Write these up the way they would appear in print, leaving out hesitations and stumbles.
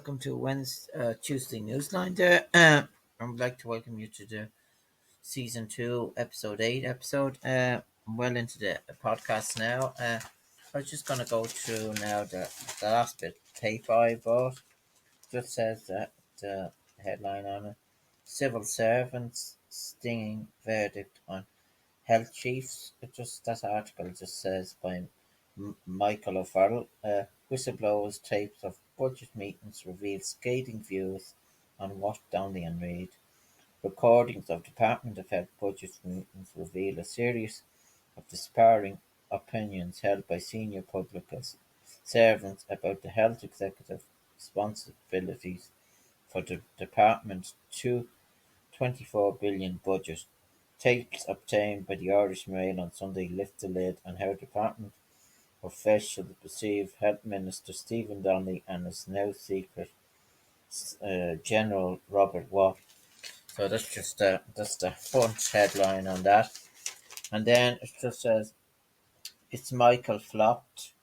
welcome to Tuesday Newsline. There, I would like to welcome you to the season two, episode eight episode. I'm well into the podcast now. I was just gonna go through now the last bit of paper I bought. Just says that the headline on it: Civil servants stinging verdict on health chiefs. It just that article just says by Michael O'Farrell. Whistleblowers tapes of budget meetings reveal scathing views on what Donnelly and Reid. Recordings of Department of Health budget meetings reveal a series of disparaging opinions held by senior public servants about the health executive responsibilities for the department's 24 billion budget. Tapes obtained by the Irish Mail on Sunday lift the lid on how department officials perceive Health Minister Stephen Donnelly and his now secret General Robert Watt. So that's the front headline on that, and then it just says it's Michael Flatley's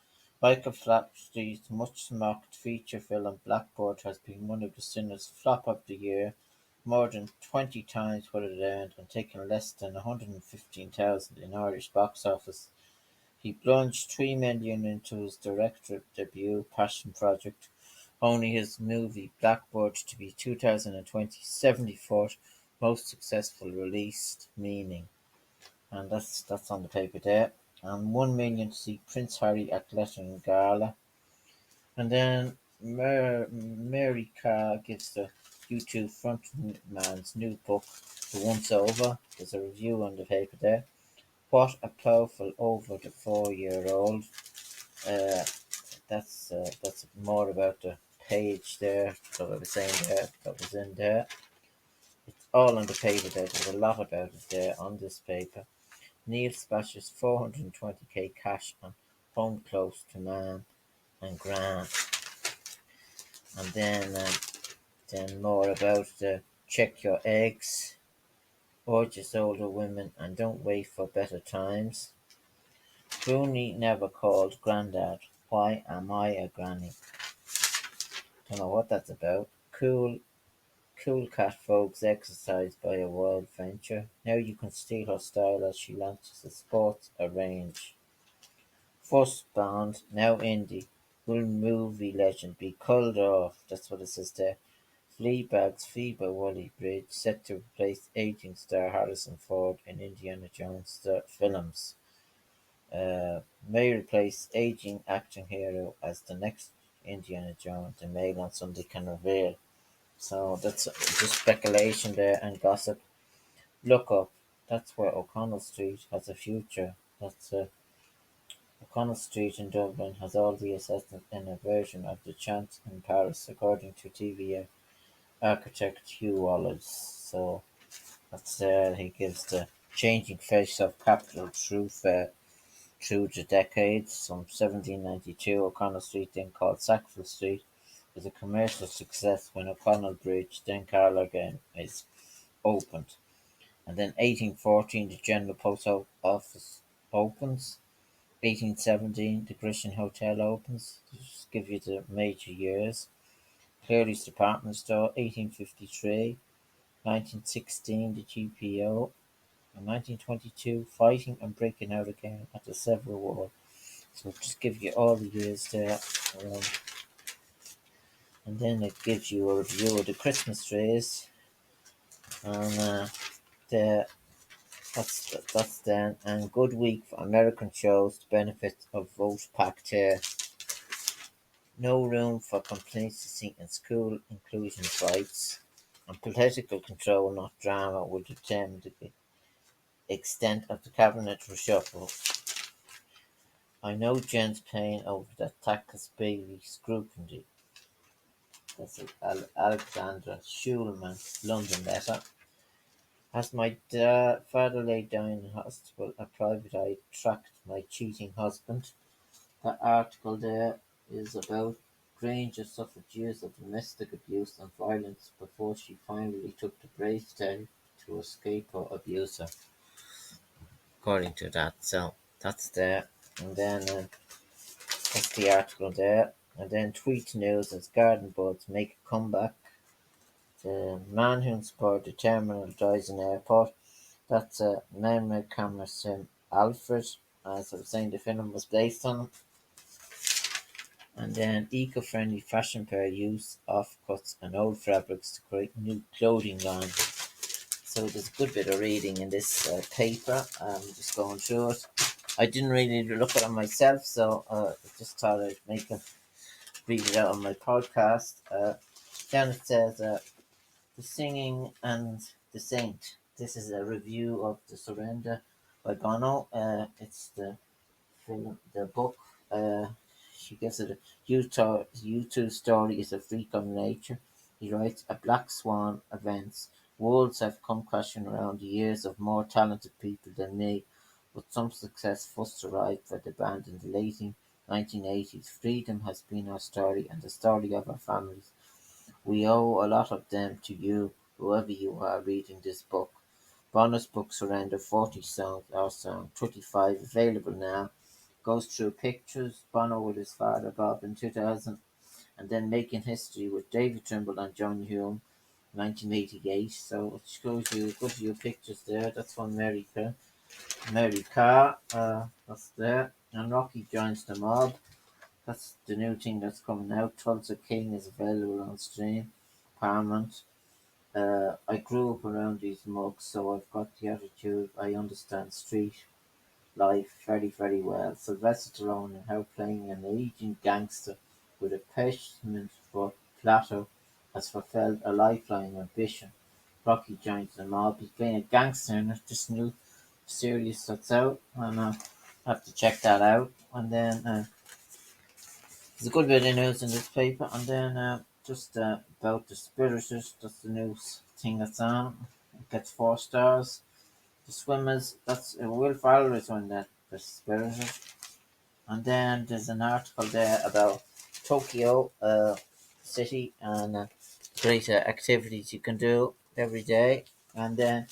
much mocked feature film Blackbird has been one of the cinemas flop of the year, more than 20 times what it earned and taken less than 115,000 in Irish box office. He plunged 3 million into his director debut passion project, only his movie Blackbird to be 2020's 74th most successful release, meaning. And that's on the paper there. And 1 million to see Prince Harry at Lettering Gala. And then Mary Carr gives the U2 frontman's new book, The Once Over. There's a review on the paper there. What a powerful over the 4-year-old. Uh, that's more about the page there that I was saying there that was in there. It's all on the paper there. There's a lot about it there on this paper. Neil splashes 420k cash on home close to man and gran. And then more about the check your eggs, gorgeous older women, and don't wait for better times. Rooney never called Grandad. Why am I a granny? Don't know what that's about. Cool cat folks exercised by a wild venture. Now you can steal her style as she launches a sports arrange. First Bond, now indie. Will movie legend be culled off? That's what it says there. Fleabag's fee by Wally Bridge set to replace aging star Harrison Ford in Indiana Jones films. May replace aging action hero as the next Indiana Jones. The Mail on Sunday can reveal. So that's just speculation there and gossip. Look up. That's where O'Connell Street has a future. That's O'Connell Street in Dublin has all the assets in a version of the Chance in Paris, according to TVA architect Hugh Wallace. So that's he gives the changing face of capital through the decades. From 1792, O'Connell Street, then called Sackville Street, was a commercial success when O'Connell Bridge, then Carlogan, is opened. And then 1814, the General Post Office opens. 1817, the Grecian Hotel opens. Just give you the major years. Cleary's Department Store, 1853. 1916, the GPO. In 1922, fighting and breaking out again at the Civil War. So just give you all the years there. Um, and then it gives you a review of the Christmas trees. And the that's then. And good week for American shows, the benefits of vote packed here. No room for complacency in school inclusion fights. And political control, not drama, will determine the extent of the cabinet reshuffle. I know Jen's pain over that tactless baby scrutiny. That's Alexandra Schulman, London letter. As my father lay down in hospital, a private eye tracked my cheating husband. That article there is about Granger suffered years of domestic abuse and violence before she finally took the brave step to escape her abuser, according to that. So that's there. And then that's the article there. And then Tweet News as Garden Buds make a comeback. The man who inspired the terminal dies in airport. That's a memory camera sim Alfred. As I was saying, the film was based on. And then eco-friendly fashion pair use offcuts and old fabrics to create new clothing line. So there's a good bit of reading in this paper. I'm just going through it. I didn't really look at it myself, so I just thought I'd read it out on my podcast. Then it says The Singing and the Saint. This is a review of The Surrender by Bono. It's the film, the book. She gives it a U2 story is a freak of nature. He writes, a black swan events. Worlds have come crashing around the years of more talented people than me, but some success first arrived for the band in the late 1980s. Freedom has been our story and the story of our families. We owe a lot of them to you, whoever you are reading this book. Bonus book Surrender 40 songs, our song 25 available now. Goes through pictures, Bono with his father Bob in 2000, and then Making History with David Trimble and John Hume 1988. So it shows you a good few pictures there. That's from Mary Carr, that's there. And Rocky joins the mob. That's the new thing that's coming out. Tulsa King is available on stream. Paramount. I grew up around these mugs, so I've got the attitude. I understand street life very, very well. Sylvester Stallone and how playing an aging gangster with a passion for plateau has fulfilled a lifelong ambition. Rocky joins the mob. He's playing a gangster in this new series that's out, and I have to check that out. And then there's a good bit of news in this paper, and then just about the Spiriters. That's the news thing that's on. It gets 4 stars. The Swimmers. That's Will Ferrell is on that. The Spiriters. And then there's an article there about Tokyo city and great activities you can do every day. And then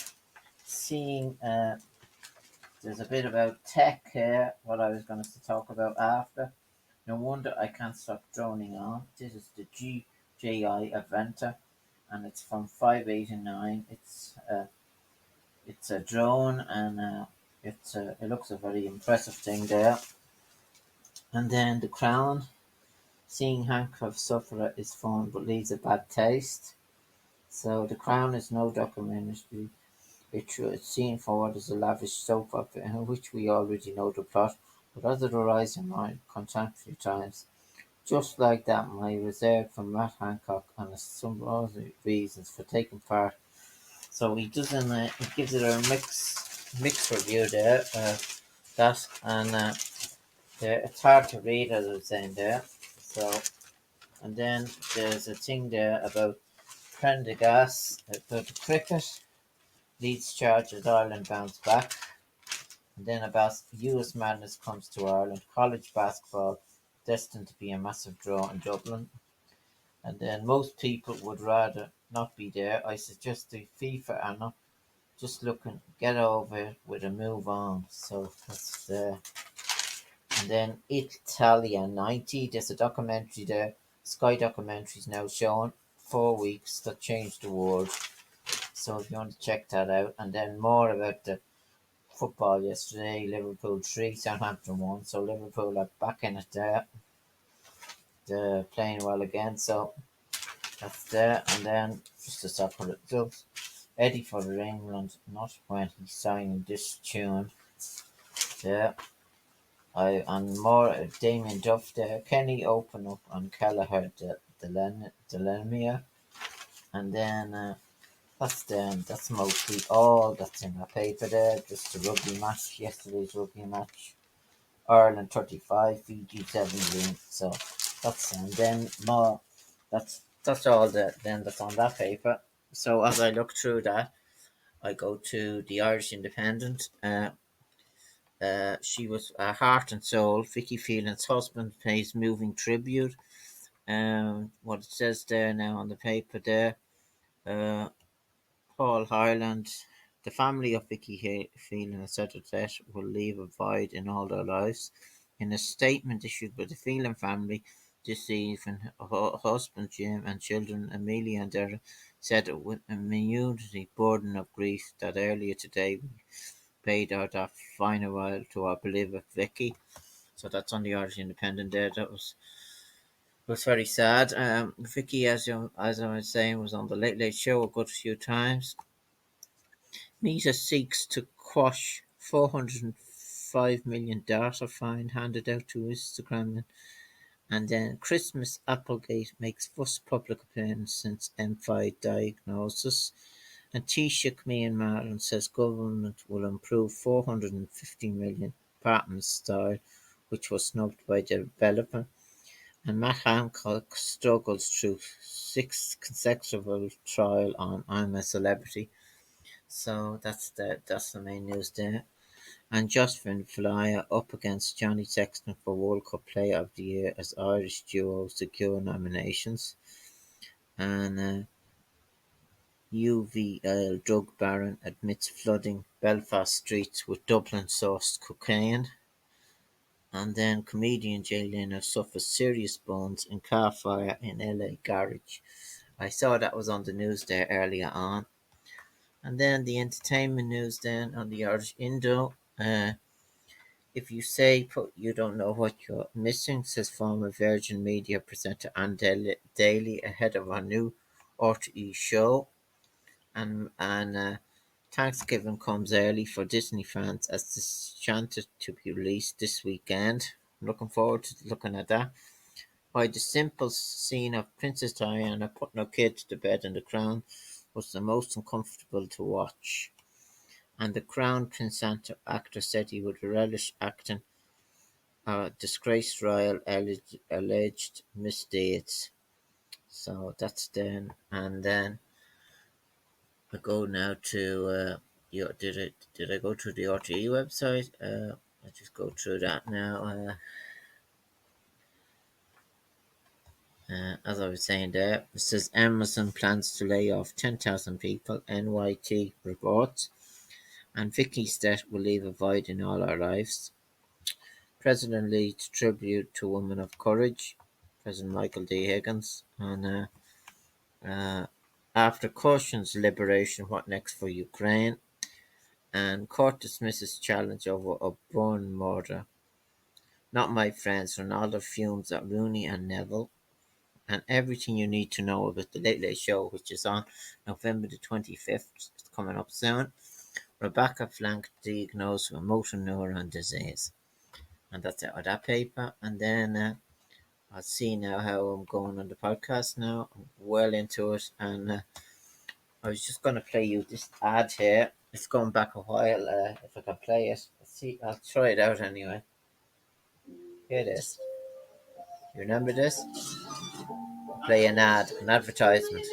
seeing there's a bit about tech here. What I was going to talk about after. No wonder I can't stop droning on. This is the GJI Aventa, and it's from 589. It's a drone, and it looks a very impressive thing there. And then the Crown. Seeing Hancock suffer is fun, but leaves a bad taste. So the Crown is no documentary. It's seen forward as a lavish soap opera in which we already know the plot, but as it arises in my contemporary times. Just like that, my reserve for Matt Hancock and some other reasons for taking part. So he doesn't. He gives it a mixed review there. That and it's hard to read as I was saying there. So and then there's a thing there about Prendergast about the cricket. Leeds charge as Ireland bounce back. And then about US madness comes to Ireland. College basketball destined to be a massive draw in Dublin. And then most people would rather not be there. I suggest the FIFA are not just looking get over it with a move on. So that's and then Italia 90. There's a documentary there. Sky documentary is now showing 4 weeks that changed the world. So if you want to check that out, and then more about the football yesterday, Liverpool 3, Southampton 1. So Liverpool are back in it there. They're playing well again. So that's there. And then just a separate results. Eddie for England, not when he's signing this tune. There. And more Damien Duff there. Kenny open up on Kelleher Delamere. And then that's mostly all that's in the paper there. Just the rugby match, yesterday's rugby match. Ireland 35, Fiji 17. So that's and then more. That's all that's on that paper. So as I look through that, I go to the Irish Independent. She was heart and soul. Vicky Phelan's husband pays moving tribute. What it says there now on the paper there. Uh, Paul Highland. The family of Vicky Phelan has said that death will leave a void in all their lives. In a statement issued by the Phelan family, this evening. Her husband Jim and children Amelia and Derek said it with an immunity burden of grief that earlier today we paid out our final while to our beloved Vicky. So that's on the Irish Independent there. That was very sad. Vicky, as I was saying, was on the Late Late Show a good few times. Meta seeks to quash 405 million data fine handed out to Instagram. And then Christmas Applegate makes first public appearance since M5 diagnosis. And Taoiseach Mian Martin says government will improve 450 million apartment style, which was snubbed by the developer. And Matt Hancock struggles through sixth consecutive trial on I'm a Celebrity. So that's the main news there. And Josephine Flyer up against Johnny Sexton for World Cup Player of the Year as Irish duo secure nominations. And UVL drug baron admits flooding Belfast streets with Dublin-sourced cocaine. And then comedian Jay Leno suffers serious burns in car fire in LA garage. I saw that was on the news there earlier on. And then the entertainment news then on the Irish Indo. If you say you don't know what you're missing, says former Virgin Media presenter Anne Daly ahead of our new RTE show. And Thanksgiving comes early for Disney fans as Disenchanted to be released this weekend. I'm looking forward to looking at that. By the simple scene of Princess Diana putting her kid to bed in the crown was the most uncomfortable to watch. And the Crown Prince actor said he would relish acting disgraced royal alleged misdeeds. So that's then, and then I go now to did I go to the RTE website? I just go through that now. As I was saying there, it says Amazon plans to lay off 10,000 people. NYT reports, and Vicky's death will leave a void in all our lives. President leads tribute to women of courage. President Michael D. Higgins, and after cautions liberation, what next for Ukraine? And court dismisses challenge over O'Byrne murder. Not my friends, Ronaldo fumes at Rooney and Neville. And everything you need to know about the Late Late Show, which is on November the 25th. It's coming up soon. Rebecca Flank diagnosed with motor neuron disease. And that's it with that paper. And then I'll see now how I'm going on the podcast now. I'm well into it. And I was just going to play you this ad here. It's going back a while. If I can play it, let's see. I'll try it out anyway. Here it is. You remember this? Play an ad, an advertisement.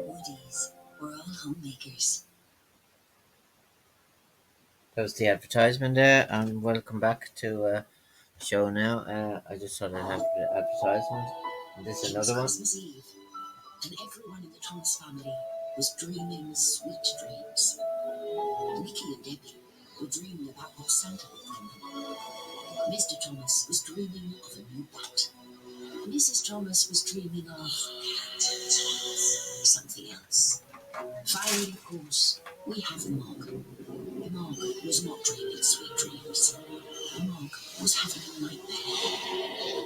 Woody's, we're all homemakers. That was the advertisement there, and welcome back to the show now. I just thought I'd have the advertisement. And this is another one. Christmas Eve, and everyone in the Thomas family was dreaming sweet dreams. Nicky and Debbie were dreaming about what Santa would bring them. Mr. Thomas was dreaming of a new bat. Mrs. Thomas was dreaming of something else. Finally, of course, we have the Mog. The Mog was not dreaming sweet dreams. The Mog was having a nightmare.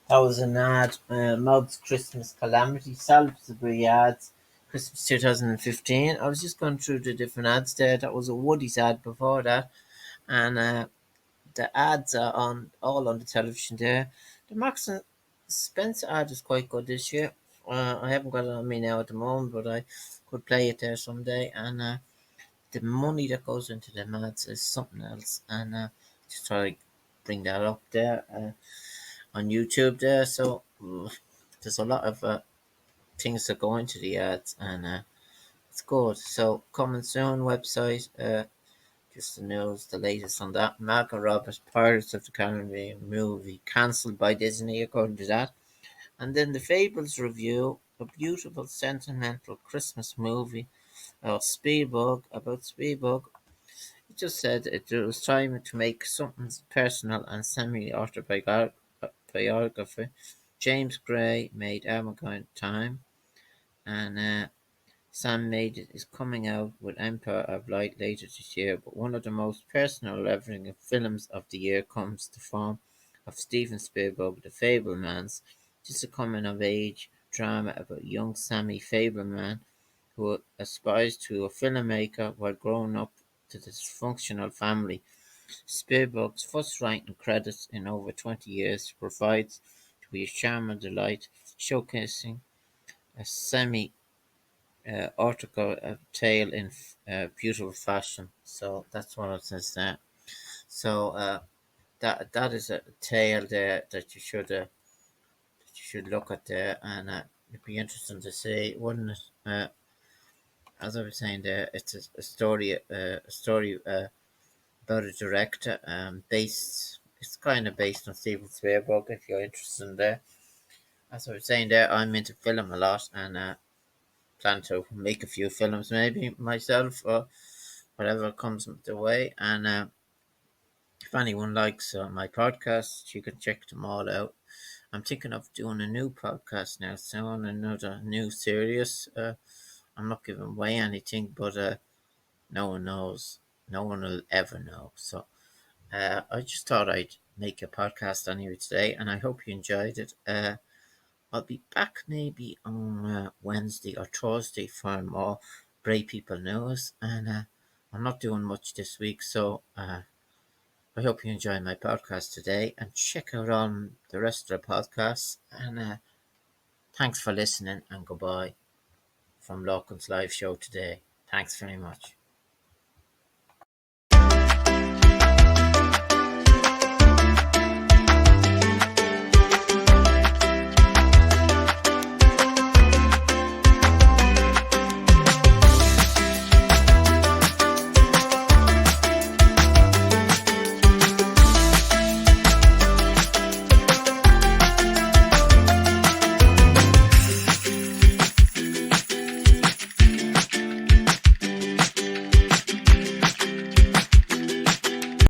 That was an ad. Mud's Christmas Calamity, Salisbury ads, Christmas 2015. I was just going through the different ads there. That was a Woody's ad before that, and the ads are on all on the television there. The Marks and Spencer ad is quite good this year. I haven't got it on me now at the moment, but I could play it there someday. And the money that goes into the ads is something else. And just try to bring that up there on YouTube there. So there's a lot of things that go into the ads, and it's good. So coming soon website. Just the news, the latest on that. Malcolm Roberts, Pirates of the Caribbean movie cancelled by Disney, according to that. And then the Fables review, a beautiful, sentimental Christmas movie about Spielberg. It just said it was time to make something personal and semi-autobiography. James Gray made Armageddon Time, and Sam made it is coming out with Empire of Light later this year, but one of the most personal leveling films of the year comes the form of Steven Spielberg, The Fabelmans. This is a coming of age drama about young Sammy Fableman who aspires to a filmmaker while growing up to a dysfunctional family. Spielberg's first writing credits in over 20 years provides to be a charm and delight, showcasing a semi article tale in beautiful fashion. So that's what it says there. So that is a tale there that you should look at there, and it'd be interesting to see, wouldn't it? As I was saying there, it's a story about a director, based. It's kind of based on Steven Spielberg. If you're interested in there, as I was saying there, I'm into film a lot, and plan to make a few films maybe myself or whatever comes the way. And if anyone likes my podcasts, you can check them all out. I'm thinking of doing a new podcast now soon, another new series. I'm not giving away anything, but no one knows. No one will ever know. So I just thought I'd make a podcast anyway today, and I hope you enjoyed it. I'll be back maybe on Wednesday or Thursday for more Brave People news, and I'm not doing much this week, so I hope you enjoy my podcast today, and check out all the rest of the podcasts. And thanks for listening, and goodbye from Locum's live show today. Thanks very much.